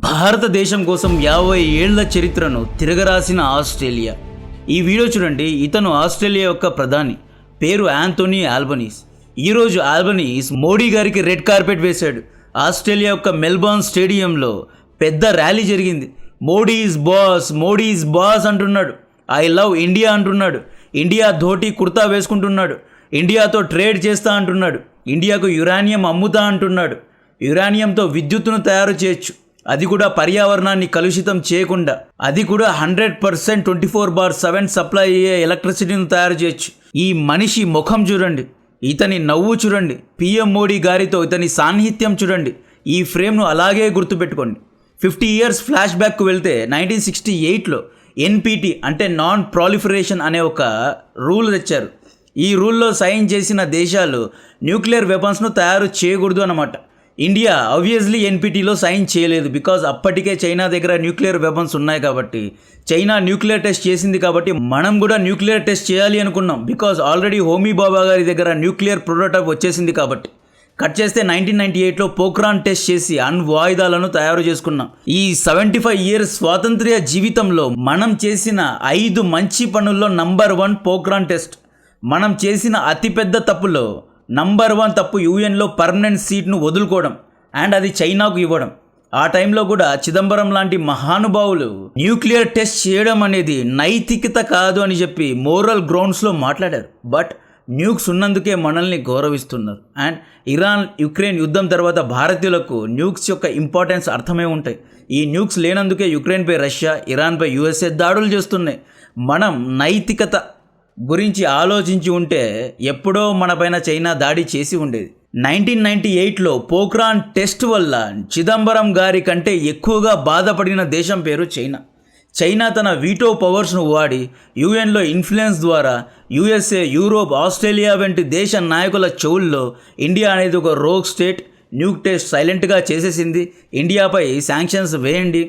భారతదేశం కోసం 50 ఏళ్ల చరిత్రను తిరగరాసిన ఆస్ట్రేలియా. ఈ వీడియో చూడండి. ఇతను ఆస్ట్రేలియా యొక్క ప్రధాని, పేరు యాంథోనీ ఆల్బనీస్. ఈరోజు ఆల్బనీస్ మోడీ గారికి రెడ్ కార్పెట్ వేశాడు. ఆస్ట్రేలియా యొక్క మెల్బోర్న్ స్టేడియంలో పెద్ద ర్యాలీ జరిగింది. మోడీ ఈజ్ బాస్ అంటున్నాడు. ఐ లవ్ ఇండియా అంటున్నాడు. ఇండియా ధోటీ కుర్తా వేసుకుంటున్నాడు. ఇండియాతో ట్రేడ్ చేస్తా అంటున్నాడు. ఇండియాకు యురేనియం అమ్ముతా అంటున్నాడు. యురేనియంతో విద్యుత్తును తయారు చేయొచ్చు, అది కూడా పర్యావరణాన్ని కలుషితం చేయకుండా. అది కూడా 100% 24/7 సప్లై అయ్యే ఎలక్ట్రిసిటీని తయారు చేయొచ్చు. ఈ మనిషి ముఖం చూడండి, ఇతని నవ్వు చూడండి, పిఎం మోడీ గారితో ఇతని సాన్నిహిత్యం చూడండి. ఈ ఫ్రేమ్ను అలాగే గుర్తుపెట్టుకోండి. 50 ఇయర్స్ ఫ్లాష్ బ్యాక్కు వెళ్తే 1968లో ఎన్పిటి అంటే నాన్ ప్రాలిఫరేషన్ అనే ఒక రూల్ తెచ్చారు. ఈ రూల్లో సైన్ చేసిన దేశాలు న్యూక్లియర్ వెపన్స్ను తయారు చేయకూడదు అన్నమాట. ఇండియా ఆబ్వియస్లీ ఎన్పిటిలో సైన్ చేయలేదు, బికాజ్ అప్పటికే చైనా దగ్గర న్యూక్లియర్ వెపన్స్ ఉన్నాయి కాబట్టి. చైనా న్యూక్లియర్ టెస్ట్ చేసింది కాబట్టి మనం కూడా న్యూక్లియర్ టెస్ట్ చేయాలి అనుకున్నాం, బికాజ్ ఆల్రెడీ హోమీ బాబా గారి దగ్గర న్యూక్లియర్ ప్రోటోటైప్ వచ్చేసింది కాబట్టి. కట్ చేస్తే 1998లో పోఖ్రాన్ టెస్ట్ చేసి అణ్వాయుధాలను తయారు చేసుకున్నాం. ఈ 75 ఇయర్స్ స్వాతంత్ర్య జీవితంలో మనం చేసిన 5 మంచి పనుల్లో నంబర్ 1 పోఖ్రాన్ టెస్ట్. మనం చేసిన అతిపెద్ద తప్పులో నంబర్ 1 తప్పు యుఎన్లో పర్మనెంట్ సీట్ను వదులుకోవడం అండ్ అది చైనాకు ఇవ్వడం. ఆ టైంలో కూడా చిదంబరం లాంటి మహానుభావులు న్యూక్లియర్ టెస్ట్ చేయడం అనేది నైతికత కాదు అని చెప్పి మోరల్ గ్రౌండ్స్లో మాట్లాడారు. బట్ న్యూక్స్ ఉన్నందుకే మనల్ని గౌరవిస్తున్నారు. అండ్ ఇరాన్ యుక్రెయిన్ యుద్ధం తర్వాత భారతీయులకు న్యూక్స్ యొక్క ఇంపార్టెన్స్ అర్థమే ఉంటాయి. ఈ న్యూక్స్ లేనందుకే యుక్రెయిన్పై రష్యా, ఇరాన్పై యుఎస్ఏ దాడులు చేస్తున్నాయి. మనం నైతికత గురించి ఆలోచించి ఉంటే ఎప్పుడో మనపైన చైనా దాడి చేసి ఉండేది. 1998లో పోఖ్రాన్ టెస్ట్ వల్ల చిదంబరం గారి కంటే ఎక్కువగా బాధపడిన దేశం పేరు చైనా. చైనా తన వీటో పవర్స్ను వాడి యుఎన్లో ఇన్ఫ్లుయెన్స్ ద్వారా యుఎస్ఏ, యూరోప్, ఆస్ట్రేలియా వంటి దేశ నాయకుల చెవుల్లో ఇండియా అనేది ఒక రోగ్ స్టేట్, న్యూక్ టెస్ట్ సైలెంట్గా చేసేసింది, ఇండియాపై శాంక్షన్స్ వేయండి,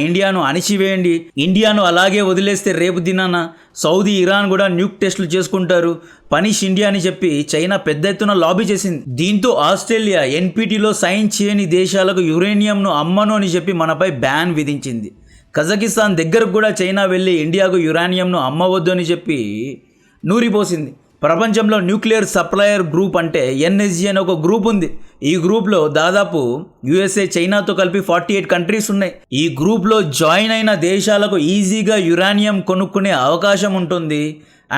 ఇండియాను అణిచివేయండి, ఇండియాను అలాగే వదిలేస్తే రేపు దినాన సౌదీ, ఇరాన్ కూడా న్యూక్ టెస్టులు చేసుకుంటారు, పనిష్ ఇండియా అని చెప్పి చైనా పెద్ద ఎత్తున లాబీ చేసింది. దీంతో ఆస్ట్రేలియా ఎన్పిటిలో సైన్ చేయని దేశాలకు యురేనియంను అమ్మను అని చెప్పి మనపై బ్యాన్ విధించింది. కజకిస్తాన్ దగ్గరకు కూడా చైనా వెళ్ళి ఇండియాకు యురేనియంను అమ్మవద్దు అని చెప్పి నూరిపోసింది. ప్రపంచంలో న్యూక్లియర్ సప్లయర్ గ్రూప్ అంటే ఎన్ఎస్జీ అనే ఒక గ్రూప్ ఉంది. ఈ గ్రూప్లో దాదాపు యుఎస్ఏ, చైనాతో కలిపి 48 కంట్రీస్ ఉన్నాయి. ఈ గ్రూప్లో జాయిన్ అయిన దేశాలకు ఈజీగా యురేనియం కొనుక్కునే అవకాశం ఉంటుంది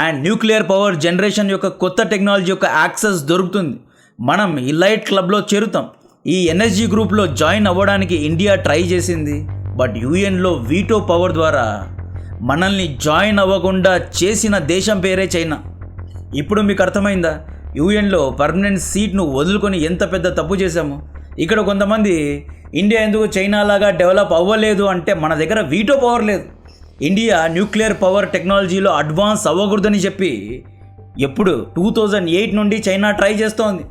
అండ్ న్యూక్లియర్ పవర్ జనరేషన్ యొక్క కొత్త టెక్నాలజీ యొక్క యాక్సెస్ దొరుకుతుంది. మనం ఇలైట్ క్లబ్లో చేరుతాం. ఈ ఎన్ఎస్జీ గ్రూప్లో జాయిన్ అవ్వడానికి ఇండియా ట్రై చేసింది, బట్ యుఎన్లో వీటో పవర్ ద్వారా మనల్ని జాయిన్ అవ్వకుండా చేసిన దేశం పేరే చైనా. ఇప్పుడు మీకు అర్థమైందా యుఎన్లో పర్మనెంట్ సీట్ను వదులుకొని ఎంత పెద్ద తప్పు చేశాము? ఇక్కడ కొంతమంది ఇండియా ఎందుకు చైనా లాగా డెవలప్ అవ్వలేదు అంటే మన దగ్గర వీటో పవర్ లేదు. ఇండియా న్యూక్లియర్ పవర్ టెక్నాలజీలో అడ్వాన్స్ అవ్వకూడదని చెప్పి ఎప్పుడు 2008 నుండి చైనా ట్రై చేస్తోంది.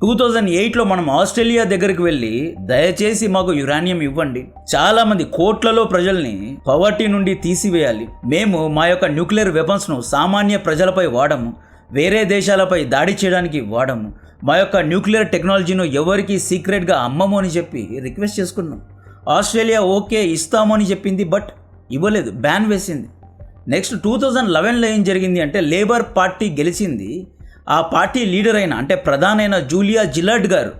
2008లో మనం ఆస్ట్రేలియా దగ్గరికి వెళ్ళి దయచేసి మాకు యురేనియం ఇవ్వండి, చాలామంది కోట్లలో ప్రజల్ని పవర్టీ నుండి తీసివేయాలి, మేము మా యొక్క న్యూక్లియర్ వెపన్స్ను సామాన్య ప్రజలపై వాడము, వేరే దేశాలపై దాడి చేయడానికి వాడము, మా యొక్క న్యూక్లియర్ టెక్నాలజీను ఎవరికి సీక్రెట్గా అమ్మము అని చెప్పి రిక్వెస్ట్ చేసుకున్నాం. ఆస్ట్రేలియా ఓకే ఇస్తాము అని చెప్పింది, బట్ ఇవ్వలేదు, బ్యాన్ వేసింది. నెక్స్ట్ 2011లో ఏం జరిగింది అంటే లేబర్ పార్టీ గెలిచింది. ఆ పార్టీ లీడర్ అయిన అంటే ప్రధానైన జూలియా జిలార్డ్ గారు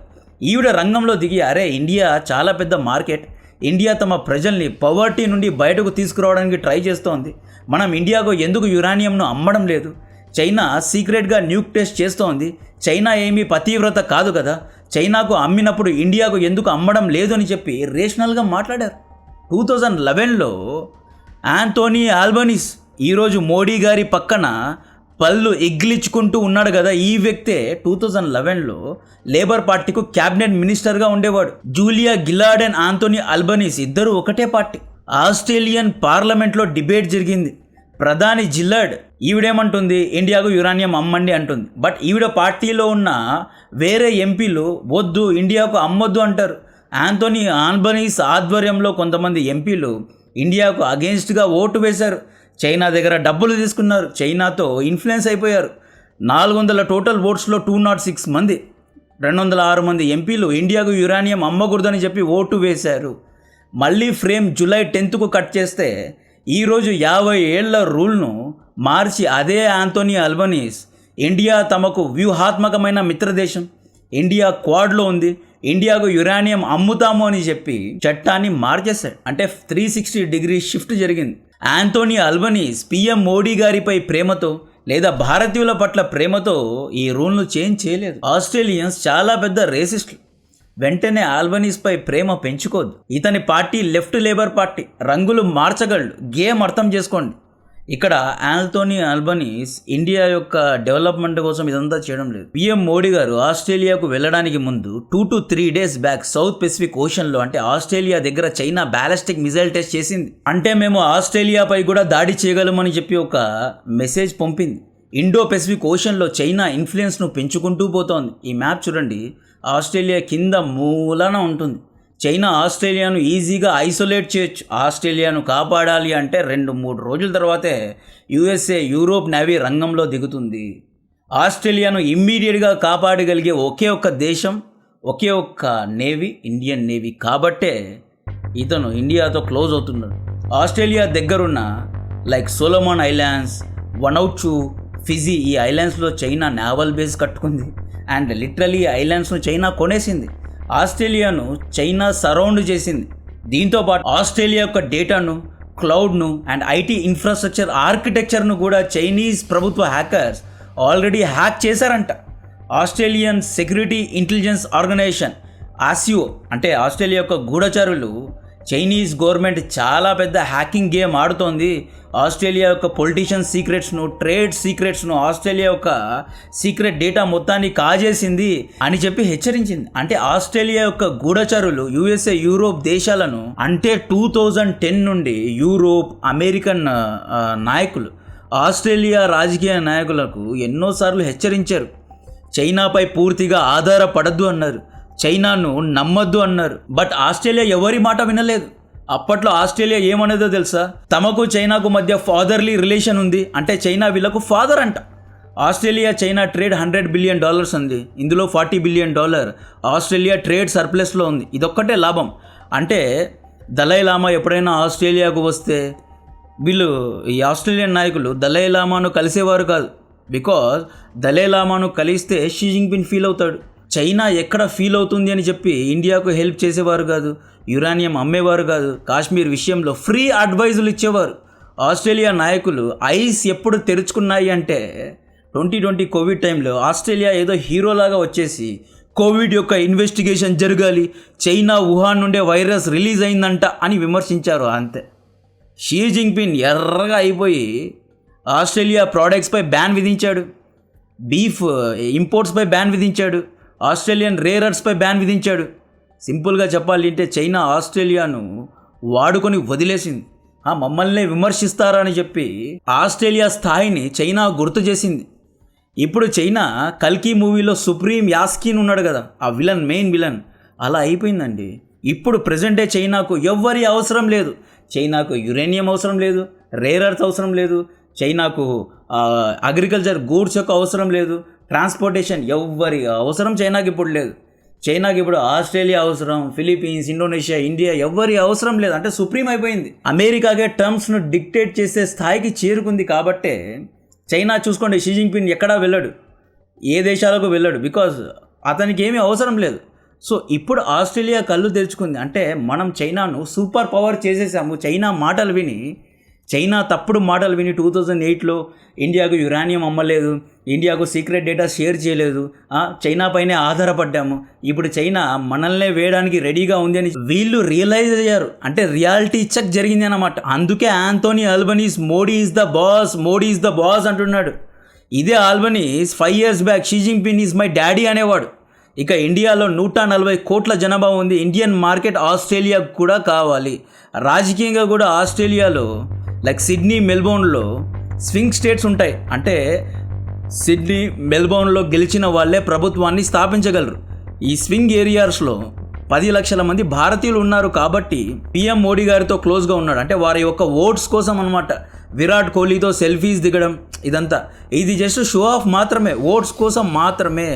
ఈవిడ రంగంలో దిగి, అరే ఇండియా చాలా పెద్ద మార్కెట్, ఇండియా తమ ప్రజల్ని పవర్టీ నుండి బయటకు తీసుకురావడానికి ట్రై చేస్తోంది, మనం ఇండియాకు ఎందుకు యురేనియంను అమ్మడం లేదు, చైనా సీక్రెట్గా న్యూక్ టెస్ట్ చేస్తోంది, చైనా ఏమీ పతివ్రత కాదు కదా, చైనాకు అమ్మినప్పుడు ఇండియాకు ఎందుకు అమ్మడం లేదు అని చెప్పి రేషనల్గా మాట్లాడారు. 2011లో యాంథోనీ ఆల్బనీస్ ఈరోజు మోడీ గారి పక్కన పళ్ళు ఎగ్గిలించుకుంటూ ఉన్నాడు కదా, ఈ వ్యక్తే 2011లో లేబర్ పార్టీకు క్యాబినెట్ మినిస్టర్గా ఉండేవాడు. జూలియా గిలార్డ్ అండ్ యాంథోనీ ఆల్బనీస్ ఇద్దరు ఒకటే పార్టీ. ఆస్ట్రేలియన్ పార్లమెంట్లో డిబేట్ జరిగింది. ప్రధాని జిలార్డ్ ఈవిడేమంటుంది, ఇండియాకు యురేనియం అమ్మండి అంటుంది. బట్ ఈవిడ పార్టీలో ఉన్న వేరే ఎంపీలు వద్దు, ఇండియాకు అమ్మొద్దు అంటారు. యాంథోనీ ఆల్బనీస్ ఆధ్వర్యంలో కొంతమంది ఎంపీలు ఇండియాకు అగెన్స్ట్గా ఓటు వేశారు. చైనా దగ్గర డబ్బులు తీసుకున్నారు, చైనాతో ఇన్ఫ్లుయెన్స్ అయిపోయారు. 400 టోటల్ ఓట్స్లో 206 మంది, 206 మంది ఎంపీలు ఇండియాకు యురేనియం అమ్మకూడదని చెప్పి ఓటు వేశారు. మళ్ళీ ఫ్రేమ్ జూలై 10కు కట్ చేస్తే ఈరోజు 50 ఏళ్ల రూల్ను మార్చి అదే ఆంటోనీ అల్బనీస్ ఇండియా తమకు వ్యూహాత్మకమైన మిత్రదేశం, ఇండియా క్వాడ్లో ఉంది, ఇండియాకు యురేనియం అమ్ముతాము అని చెప్పి చట్టాన్ని మార్చేశాడు. అంటే 360 డిగ్రీ షిఫ్ట్ జరిగింది. ఆంటోనీ అల్బనీస్ పిఎం మోడీ గారిపై ప్రేమతో లేదా భారతీయుల పట్ల ప్రేమతో ఈ రూల్ను చేంజ్ చేయలేదు. ఆస్ట్రేలియన్స్ చాలా పెద్ద రేసిస్టులు. వెంటనే ఆల్బనీస్పై ప్రేమ పెంచుకోద్దు. ఇతని పార్టీ లెఫ్ట్ లేబర్ పార్టీ, రంగులు మార్చగలడు. గేమ్ అర్థం చేసుకోండి. ఇక్కడ ఆంటోనీ అల్బనీస్ ఇండియా యొక్క డెవలప్మెంట్ కోసం ఇదంతా చేయడం లేదు. పిఎం మోడీ గారు ఆస్ట్రేలియాకు వెళ్ళడానికి ముందు 2 to 3 days back South Pacific ఓషన్లో అంటే ఆస్ట్రేలియా దగ్గర చైనా బ్యాలిస్టిక్ మిజైల్ టెస్ట్ చేసింది. అంటే మేము ఆస్ట్రేలియాపై కూడా దాడి చేయగలమని చెప్పి ఒక మెసేజ్ పంపింది. ఇండో పెసిఫిక్ ఓషన్లో చైనా ఇన్ఫ్లుయెన్స్ను పెంచుకుంటూ పోతోంది. ఈ మ్యాప్ చూడండి, ఆస్ట్రేలియా కింద మూలన ఉంటుంది. చైనా ఆస్ట్రేలియాను ఈజీగా ఐసోలేట్ చేయొచ్చు. ఆస్ట్రేలియాను కాపాడాలి అంటే 2-3 రోజుల తర్వాతే యుఎస్ఏ, యూరోప్ నేవీ రంగంలో దిగుతుంది. ఆస్ట్రేలియాను ఇమ్మీడియట్గా కాపాడగలిగే ఒకే ఒక్క దేశం, ఒకే ఒక్క నేవీ, ఇండియన్ నేవీ. కాబట్టే ఇతను ఇండియాతో క్లోజ్ అవుతున్నాడు. ఆస్ట్రేలియా దగ్గరున్న like Solomon islands, Vanuatu, Fiji, ఈ ఐలాండ్స్లో చైనా నేవల్ బేస్ కట్టుకుంది. అండ్ లిటరలీ ఐలాండ్స్ను చైనా కొనేసింది. ఆస్ట్రేలియాను చైనా సరౌండ్ చేసింది. దీంతోపాటు ఆస్ట్రేలియా యొక్క డేటాను, క్లౌడ్ను అండ్ ఐటీ ఇన్ఫ్రాస్ట్రక్చర్ ఆర్కిటెక్చర్ను కూడా చైనీస్ ప్రభుత్వ హ్యాకర్స్ ఆల్రెడీ హ్యాక్ చేశారంట. Australian security intelligence organisation ASIO అంటే ఆస్ట్రేలియా యొక్క గూఢచారులు చైనీస్ గవర్నమెంట్ చాలా పెద్ద హ్యాకింగ్ గేమ్ ఆడుతోంది. ఆస్ట్రేలియా యొక్క పొలిటీషియన్ సీక్రెట్స్ను, ట్రేడ్ సీక్రెట్స్ను, ఆస్ట్రేలియా యొక్క సీక్రెట్ డేటా మొత్తాన్ని కాజేసింది అని చెప్పి హెచ్చరించింది. అంటే ఆస్ట్రేలియా యొక్క గూఢచారులు యుఎస్ఏ, యూరోప్ దేశాలను అంటే 2010 నుండి యూరోప్, అమెరికన్ నాయకులు ఆస్ట్రేలియా రాజకీయ నాయకులకు ఎన్నోసార్లు హెచ్చరించారు. చైనాపై పూర్తిగా ఆధారపడద్దు అన్నారు, చైనాను నమ్మద్దు అన్నారు. బట్ ఆస్ట్రేలియా ఎవరి మాట వినలేదు. అప్పట్లో ఆస్ట్రేలియా ఏమనేదో తెలుసా? తమకు చైనాకు మధ్య ఫాదర్లీ రిలేషన్ ఉంది, అంటే చైనా వీళ్ళకు ఫాదర్ అంట. ఆస్ట్రేలియా చైనా ట్రేడ్ $100 బిలియన్ ఉంది. ఇందులో $40 బిలియన్ ఆస్ట్రేలియా ట్రేడ్ సర్ప్లస్లో ఉంది. ఇదొక్కటే లాభం. అంటే దలైలామా ఎప్పుడైనా ఆస్ట్రేలియాకు వస్తే వీళ్ళు ఈ ఆస్ట్రేలియన్ నాయకులు దలైలామాను కలిసేవారు కాదు. బికాజ్ దలైలామాను కలిస్తే షీ జిన్పింగ్ ఫీల్ అవుతాడు. చైనా ఎక్కడ ఫీల్ అవుతుంది అని చెప్పి ఇండియాకు హెల్ప్ చేసేవారు కాదు, యురేనియం అమ్మేవారు కాదు, కాశ్మీర్ విషయంలో ఫ్రీ అడ్వైజులు ఇచ్చేవారు. ఆస్ట్రేలియా నాయకులు ఐస్ ఎప్పుడు తెరుచుకున్నాయి అంటే 2020 కోవిడ్ టైంలో ఆస్ట్రేలియా ఏదో హీరోలాగా వచ్చేసి కోవిడ్ యొక్క ఇన్వెస్టిగేషన్ జరగాలి, చైనా వుహాన్ నుండే వైరస్ రిలీజ్ అయిందంట అని విమర్శించారు. అంతే. షీ జిన్పింగ్ ఎర్రగా అయిపోయి ఆస్ట్రేలియా ప్రోడక్ట్స్పై బ్యాన్ విధించాడు, బీఫ్ ఇంపోర్ట్స్పై బ్యాన్ విధించాడు, ఆస్ట్రేలియన్ రేర్ ఎర్త్స్పై బ్యాన్ విధించాడు. సింపుల్గా చెప్పాలి అంటే చైనా ఆస్ట్రేలియాను వాడుకొని వదిలేసింది. మమ్మల్ని విమర్శిస్తారని చెప్పి ఆస్ట్రేలియా స్థాయిని చైనా గుర్తు చేసింది. ఇప్పుడు చైనా కల్కి మూవీలో సుప్రీం యాస్కిన్ ఉన్నాడు కదా, ఆ విలన్, మెయిన్ విలన్, అలా అయిపోయిందండి. ఇప్పుడు ప్రజెంటే చైనాకు ఎవ్వరి అవసరం లేదు. చైనాకు యురేనియం అవసరం లేదు, రేర్ ఎర్త్ అవసరం లేదు, చైనాకు అగ్రికల్చర్ గూడ్స్ యొక్క అవసరం లేదు, ట్రాన్స్పోర్టేషన్ ఎవ్వరి అవసరం చైనాకి ఇప్పుడు లేదు. చైనాకి ఇప్పుడు ఆస్ట్రేలియా అవసరం, ఫిలిప్పీన్స్, ఇండోనేషియా, ఇండియా ఎవ్వరి అవసరం లేదు. అంటే సుప్రీం అయిపోయింది. అమెరికాకే టర్మ్స్ను డిక్టేట్ చేసే స్థాయికి చేరుకుంది. కాబట్టే చైనా చూసుకోండి, షీ జిన్పింగ్ ఎక్కడా వెళ్ళాడు, ఏ దేశాలకు వెళ్ళాడు, బికాజ్ అతనికి ఏమీ అవసరం లేదు. సో ఇప్పుడు ఆస్ట్రేలియా కళ్ళు తెరుచుకుంది. అంటే మనం చైనాను సూపర్ పవర్ చేసేసాము. చైనా మాటలు విని, చైనా తప్పుడు మాటలు విని 2008లో ఇండియాకు యురేనియం అమ్మలేదు, ఇండియాకు సీక్రెట్ డేటా షేర్ చేయలేదు, చైనా పైనే ఆధారపడ్డాము, ఇప్పుడు చైనా మనల్నే వేయడానికి రెడీగా ఉంది అని వీళ్ళు రియలైజ్ అయ్యారు. అంటే రియాలిటీ చెక్ జరిగింది అన్నమాట. అందుకే Anthony Albanese Modi is the boss, Modi is the boss అంటున్నాడు. ఇదే Albanese 5 years back Xi Jinping is my daddy అనేవాడు. ఇక ఇండియాలో 140 కోట్ల జనాభా ఉంది. ఇండియన్ మార్కెట్ ఆస్ట్రేలియాకు కూడా కావాలి. రాజకీయంగా కూడా ఆస్ట్రేలియాలో లైక్ సిడ్నీ, మెల్బోర్న్లో స్వింగ్ స్టేట్స్ ఉంటాయి. అంటే సిడ్నీ, మెల్బోర్న్లో గెలిచిన వాళ్ళే ప్రభుత్వాన్ని స్థాపించగలరు. ఈ స్వింగ్ ఏరియాస్లో 10 లక్షల మంది భారతీయులు ఉన్నారు. కాబట్టి పిఎం మోడీ గారితో క్లోజ్గా ఉన్నాడు. అంటే వారి యొక్క ఓట్స్ కోసం అనమాట. విరాట్ కోహ్లీతో సెల్ఫీస్ దిగడం, ఇదంతా ఇది జస్ట్ షో ఆఫ్ మాత్రమే, ఓట్స్ కోసం మాత్రమే.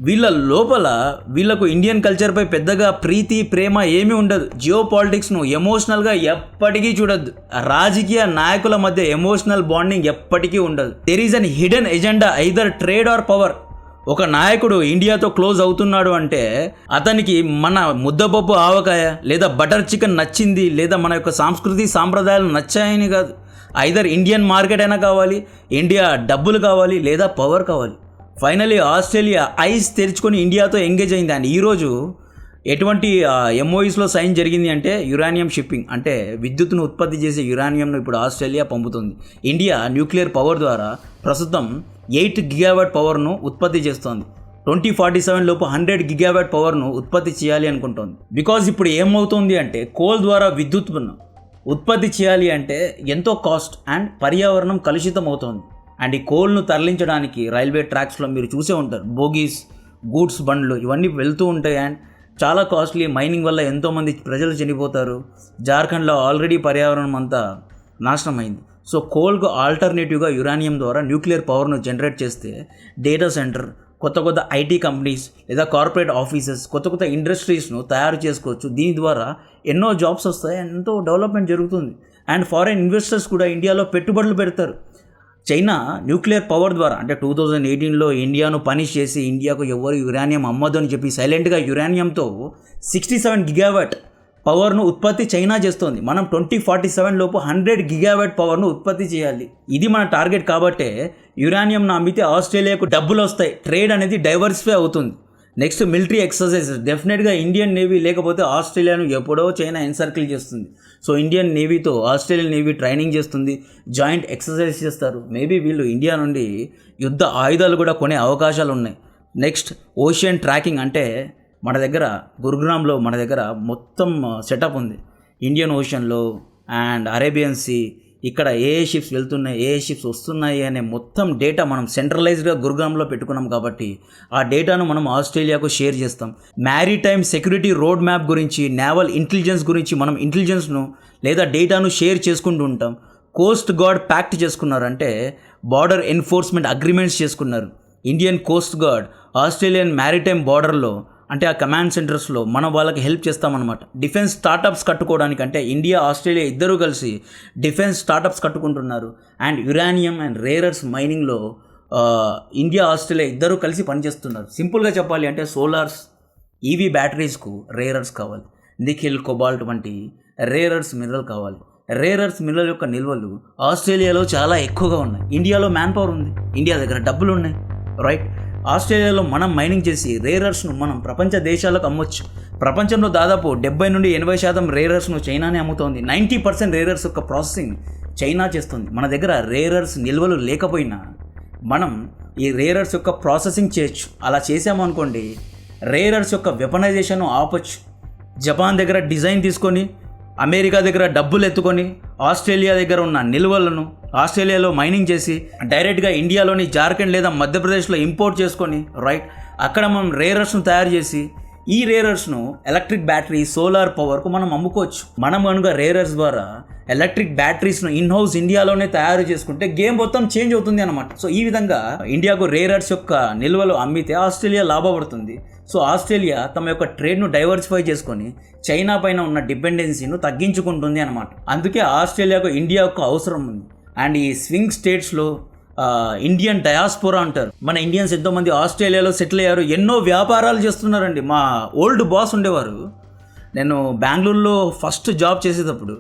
వీళ్ళ లోపల వీళ్ళకు ఇండియన్ కల్చర్పై పెద్దగా ప్రీతి ప్రేమ ఏమీ ఉండదు. జియో పాలిటిక్స్ను ఎమోషనల్గా ఎప్పటికీ చూడొద్దు. రాజకీయ నాయకుల మధ్య ఎమోషనల్ బాండింగ్ ఎప్పటికీ ఉండదు. There is an hidden agenda, either trade are power. ఒక నాయకుడు ఇండియాతో క్లోజ్ అవుతున్నాడు అంటే అతనికి మన ముద్దపప్పు ఆవకాయ లేదా బటర్ చికెన్ నచ్చింది, లేదా మన యొక్క సంస్కృతి సాంప్రదాయాలు నచ్చాయని కాదు. ఐదర్ ఇండియన్ మార్కెట్ అయినా కావాలి, ఇండియా డబ్బులు కావాలి, లేదా పవర్ కావాలి. ఫైనలీ ఆస్ట్రేలియా ఐస్ తెరుచుకొని ఇండియాతో ఎంగేజ్ అయింది. అండ్ ఈరోజు ఎటువంటి ఎంఓఈస్లో సైన్ జరిగింది అంటే యురేనియం షిప్పింగ్, అంటే విద్యుత్తును ఉత్పత్తి చేసే యురేనియంను ఇప్పుడు ఆస్ట్రేలియా పంపుతుంది. ఇండియా న్యూక్లియర్ పవర్ ద్వారా ప్రస్తుతం 8 గిగావాట్ పవర్ను ఉత్పత్తి చేస్తోంది. 2047 లోపు 100 గిగావాట్ పవర్ను ఉత్పత్తి చేయాలి అనుకుంటోంది. బికాజ్ ఇప్పుడు ఏమవుతుంది అంటే కోల్ ద్వారా విద్యుత్తును ఉత్పత్తి చేయాలి అంటే ఎంతో కాస్ట్ అండ్ పర్యావరణం కలుషితం అవుతోంది. అండ్ ఈ కోల్ను తరలించడానికి రైల్వే ట్రాక్స్లో మీరు చూసే ఉంటారు, బోగీస్, గూడ్స్ బండ్లు ఇవన్నీ వెళ్తూ ఉంటాయి. అండ్ చాలా కాస్ట్లీ. మైనింగ్ వల్ల ఎంతోమంది ప్రజలు చనిపోతారు. జార్ఖండ్లో ఆల్రెడీ పర్యావరణం అంతా నాశనమైంది. సో కోల్కు ఆల్టర్నేటివ్గా యురేనియం ద్వారా న్యూక్లియర్ పవర్ను జనరేట్ చేస్తే డేటా సెంటర్, కొత్త కొత్త ఐటీ కంపెనీస్ లేదా కార్పొరేట్ ఆఫీసెస్, కొత్త కొత్త ఇండస్ట్రీస్ను తయారు చేసుకోవచ్చు. దీని ద్వారా ఎన్నో జాబ్స్ వస్తాయి, ఎంతో డెవలప్మెంట్ జరుగుతుంది. అండ్ ఫారిన్ ఇన్వెస్టర్స్ కూడా ఇండియాలో పెట్టుబడులు పెడతారు. చైనా న్యూక్లియర్ పవర్ ద్వారా అంటే 2018లో ఇండియాను పనిష్ చేసి ఇండియాకు ఎవరు యురేనియం అమ్మదు అని చెప్పి సైలెంట్గా యురేనియంతో 67 గిగావాట్ పవర్ను ఉత్పత్తి చైనా చేస్తోంది. మనం 2047 లోపు 100 గిగావాట్ పవర్ను ఉత్పత్తి చేయాలి. ఇది మన టార్గెట్. కాబట్టే యురేనియంను అమ్మితే ఆస్ట్రేలియాకు డబ్బులు వస్తాయి, ట్రేడ్ అనేది డైవర్సిఫై అవుతుంది. Next military exercises. డెఫినెట్గా ఇండియన్ నేవీ లేకపోతే ఆస్ట్రేలియాను ఎప్పుడో చైనా ఎన్సర్కిల్ చేస్తుంది. సో ఇండియన్ నేవీతో ఆస్ట్రేలియన్ నేవీ ట్రైనింగ్ చేస్తుంది, జాయింట్ ఎక్సర్సైజ్ చేస్తారు. మేబీ వీళ్ళు ఇండియా నుండి యుద్ధ ఆయుధాలు కూడా కొనే అవకాశాలు ఉన్నాయి. నెక్స్ట్ ఓషియన్ ట్రాకింగ్, అంటే మన దగ్గర గురుగ్రామ్లో మన దగ్గర మొత్తం సెటప్ ఉంది. ఇండియన్ ఓషన్లో అండ్ అరేబియన్ సీ, ఇక్కడ ఏ షిప్స్ వెళ్తున్నాయి, ఏ షిప్స్ వస్తున్నాయి అనే మొత్తం డేటా మనం సెంట్రలైజ్డ్గా గురుగ్రామ్లో పెట్టుకున్నాం. కాబట్టి ఆ డేటాను మనం ఆస్ట్రేలియాకు షేర్ చేస్తాం. మ్యారీటైమ్ సెక్యూరిటీ రోడ్ మ్యాప్ గురించి, నేవల్ ఇంటెలిజెన్స్ గురించి మనం ఇంటెలిజెన్స్ను లేదా డేటాను షేర్ చేసుకుంటూ ఉంటాం. కోస్ట్ గార్డ్ ప్యాక్ట్ చేసుకున్నారు, అంటే బార్డర్ ఎన్ఫోర్స్మెంట్ అగ్రిమెంట్స్ చేసుకున్నారు. Indian coast guard Australian maritime బార్డర్లో అంటే ఆ కమాండ్ సెంటర్స్లో మనం వాళ్ళకి హెల్ప్ చేస్తామన్నమాట. డిఫెన్స్ స్టార్టప్స్ కట్టుకోవడానికి, అంటే ఇండియా ఆస్ట్రేలియా ఇద్దరూ కలిసి డిఫెన్స్ స్టార్టప్స్ కట్టుకుంటున్నారు. అండ్ యురేనియం అండ్ రేరర్స్ మైనింగ్లో ఇండియా ఆస్ట్రేలియా ఇద్దరూ కలిసి పనిచేస్తున్నారు. సింపుల్గా చెప్పాలి అంటే సోలార్స్, ఈవీ బ్యాటరీస్కు రేరర్స్ కావాలి. నికెల్, కొబాల్ట్ వంటి రేరర్స్ మినరల్ కావాలి. రేరర్స్ మినరల్ యొక్క నిల్వలు ఆస్ట్రేలియాలో చాలా ఎక్కువగా ఉన్నాయి. ఇండియాలో మ్యాన్ పవర్ ఉంది, ఇండియా దగ్గర డబ్బులు ఉన్నాయి, రైట్. ఆస్ట్రేలియాలో మనం మైనింగ్ చేసి రేరర్స్ను మనం ప్రపంచ దేశాలకు అమ్మొచ్చు. ప్రపంచంలో దాదాపు 70 నుండి 80% రేరర్స్ను చైనానే అమ్ముతోంది. 90% రేరర్స్ యొక్క ప్రాసెసింగ్ చైనా చేస్తుంది. మన దగ్గర రేరర్స్ నిల్వలు లేకపోయినా మనం ఈ రేరర్స్ యొక్క ప్రాసెసింగ్ చేయొచ్చు. అలా చేసామనుకోండి, రేరర్స్ యొక్క వెపనైజేషన్ ఆపొచ్చు. జపాన్ దగ్గర డిజైన్ తీసుకొని, అమెరికా దగ్గర డబ్బులు ఎత్తుకొని, ఆస్ట్రేలియా దగ్గర ఉన్న నిల్వలను ఆస్ట్రేలియాలో మైనింగ్ చేసి డైరెక్ట్గా ఇండియాలోని జార్ఖండ్ లేదా మధ్యప్రదేశ్లో ఇంపోర్ట్ చేసుకొని, రైట్, అక్కడ మనం రేరర్స్ను తయారు చేసి ఈ రేరర్స్ను ఎలక్ట్రిక్ బ్యాటరీ, సోలార్ పవర్కు మనం అమ్ముకోవచ్చు. మనం కనుక రేరర్స్ ద్వారా ఎలక్ట్రిక్ బ్యాటరీస్ను ఇన్హౌస్ ఇండియాలోనే తయారు చేసుకుంటే గేమ్ మొత్తం చేంజ్ అవుతుంది అనమాట. సో ఈ విధంగా ఇండియాకు రేరర్స్ యొక్క నిల్వలు అమ్మితే ఆస్ట్రేలియా లాభపడుతుంది. సో ఆస్ట్రేలియా తమ యొక్క ట్రేడ్ను డైవర్సిఫై చేసుకొని చైనా పైన ఉన్న డిపెండెన్సీను తగ్గించుకుంటుంది అనమాట. అందుకే ఆస్ట్రేలియాకు ఇండియా యొక్క అవసరం ఉంది. అండ్ ఈ స్వింగ్ స్టేట్స్లో ఇండియన్ డయాస్పోరా అంటారు. మన ఇండియన్స్ ఎంతోమంది ఆస్ట్రేలియాలో సెటిల్ అయ్యారు, ఎన్నో వ్యాపారాలు చేస్తున్నారండి. మా ఓల్డ్ బాస్ ఉండేవారు, నేను బెంగళూరులో ఫస్ట్ జాబ్ చేసేటప్పుడు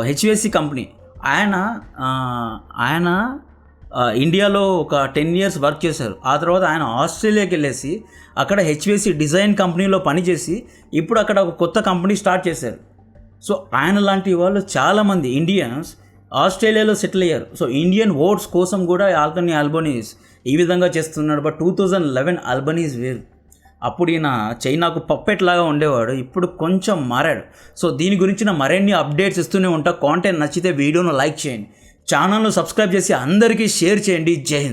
హెచ్విఎస్సి కంపెనీ, ఆయన ఇండియాలో ఒక 10 years వర్క్ చేశారు. ఆ తర్వాత ఆయన ఆస్ట్రేలియాకి వెళ్ళేసి అక్కడ హెచ్విఎస్సి డిజైన్ కంపెనీలో పనిచేసి ఇప్పుడు అక్కడ ఒక కొత్త కంపెనీ స్టార్ట్ చేశారు. సో ఆయన లాంటి వాళ్ళు చాలామంది ఇండియన్స్ ఆస్ట్రేలియాలో సెటిల్ అయ్యారు. సో ఇండియన్ ఓట్స్ కోసం కూడా ఆంథోనీ అల్బనీస్ ఈ విధంగా చేస్తున్నాడు. బట్ 2011 అల్బనీస్ వేరు. అప్పుడు ఈయన చైనాకు పప్పెట్ లాగా ఉండేవాడు, ఇప్పుడు కొంచెం మారాడు. సో దీని గురించిన మరిన్ని అప్డేట్స్ ఇస్తూనే ఉంటా. కాంటెంట్ నచ్చితే వీడియోను లైక్ చేయండి, ఛానల్ను సబ్స్క్రైబ్ చేసి అందరికీ షేర్ చేయండి. జై హింద్.